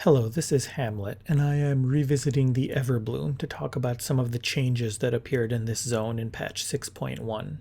Hello, this is Hamlet, and I am revisiting the Everbloom to talk about some of the changes that appeared in this zone in patch 6.1.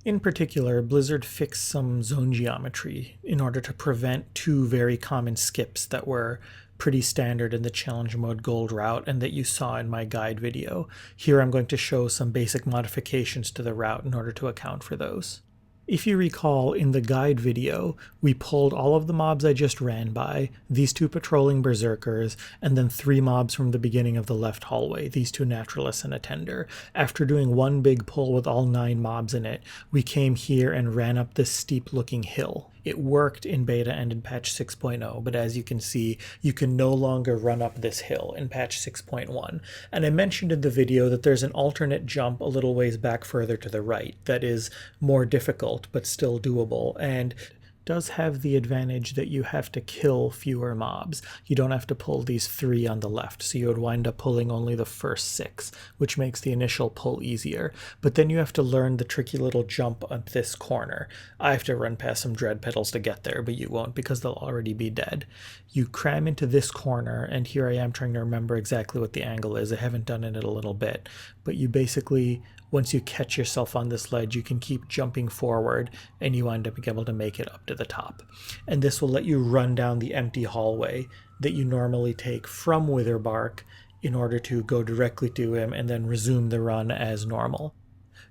In particular, Blizzard fixed some zone geometry in order to prevent two very common skips that were pretty standard in the challenge mode gold route and that you saw in my guide video. Here I'm going to show some basic modifications to the route in order to account for those. If you recall, in the guide video, we pulled all of the mobs I just ran by, these two patrolling berserkers, and then three mobs from the beginning of the left hallway, these two naturalists and a tender. After doing one big pull with all 9 mobs in it, we came here and ran up this steep-looking hill. It worked in beta and in patch 6.0, but as you can see, you can no longer run up this hill in patch 6.1. And I mentioned in the video that there's an alternate jump a little ways back further to the right that is more difficult, but still doable, and does have the advantage that you have to kill fewer mobs. You don't have to pull these 3 on the left, so you would wind up pulling only the first 6, which makes the initial pull easier. But then you have to learn the tricky little jump on this corner. I have to run past some dread petals to get there, but you won't because they'll already be dead. You cram into this corner, and here I am trying to remember exactly what the angle is. I haven't done it in a little bit, but you basically, once you catch yourself on this ledge, you can keep jumping forward and you wind up being able to make it up to the top. And this will let you run down the empty hallway that you normally take from Witherbark in order to go directly to him and then resume the run as normal.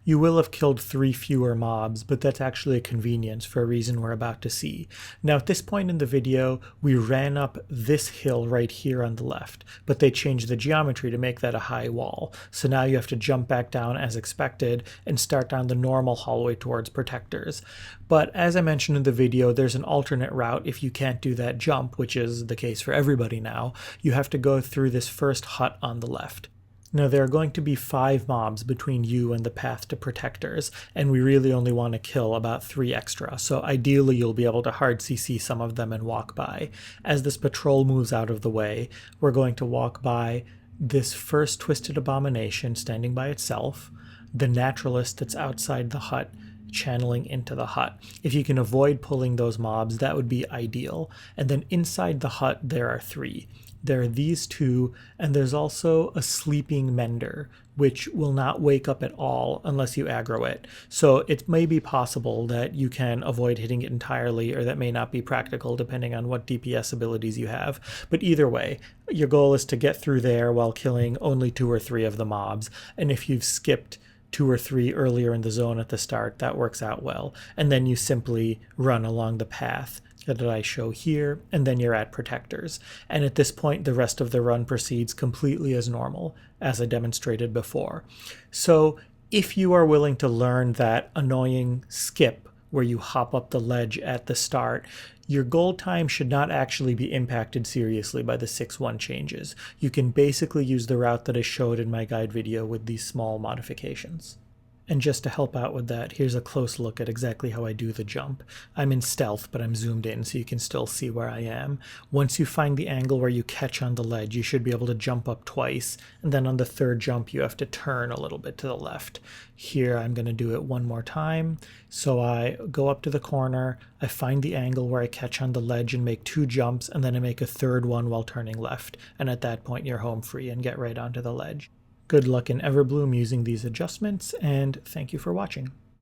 You will have killed 3 fewer mobs, but that's actually a convenience for a reason we're about to see. Now at this point in the video, we ran up this hill right here on the left, but they changed the geometry to make that a high wall. So now you have to jump back down as expected and start down the normal hallway towards protectors. But as I mentioned in the video, there's an alternate route if you can't do that jump, which is the case for everybody now. You have to go through this first hut on the left. Now there are going to be 5 mobs between you and the path to protectors, and we really only want to kill about 3 extra, so ideally you'll be able to hard CC some of them and walk by. As this patrol moves out of the way, we're going to walk by this first Twisted Abomination standing by itself, the naturalist that's outside the hut channeling into the hut. If you can avoid pulling those mobs, that would be ideal. And then inside the hut there are 3. There are these 2, and there's also a sleeping mender, which will not wake up at all unless you aggro it. So it may be possible that you can avoid hitting it entirely, or that may not be practical depending on what DPS abilities you have. But either way, your goal is to get through there while killing only 2 or 3 of the mobs, and if you've skipped 2 or 3 earlier in the zone at the start, that works out well. And then you simply run along the path that I show here, and then you're at protectors. And at this point, the rest of the run proceeds completely as normal, as I demonstrated before. So if you are willing to learn that annoying skip where you hop up the ledge at the start, your gold time should not actually be impacted seriously by the 6.1 changes. You can basically use the route that I showed in my guide video with these small modifications. And just to help out with that, here's a close look at exactly how I do the jump. I'm in stealth, but I'm zoomed in so you can still see where I am. Once you find the angle where you catch on the ledge, you should be able to jump up twice, and then on the 3rd jump you have to turn a little bit to the left. Here I'm going to do it one more time. So I go up to the corner, I find the angle where I catch on the ledge and make 2 jumps, and then I make a 3rd one while turning left, and at that point you're home free and get right onto the ledge. Good luck in Everbloom using these adjustments, and thank you for watching.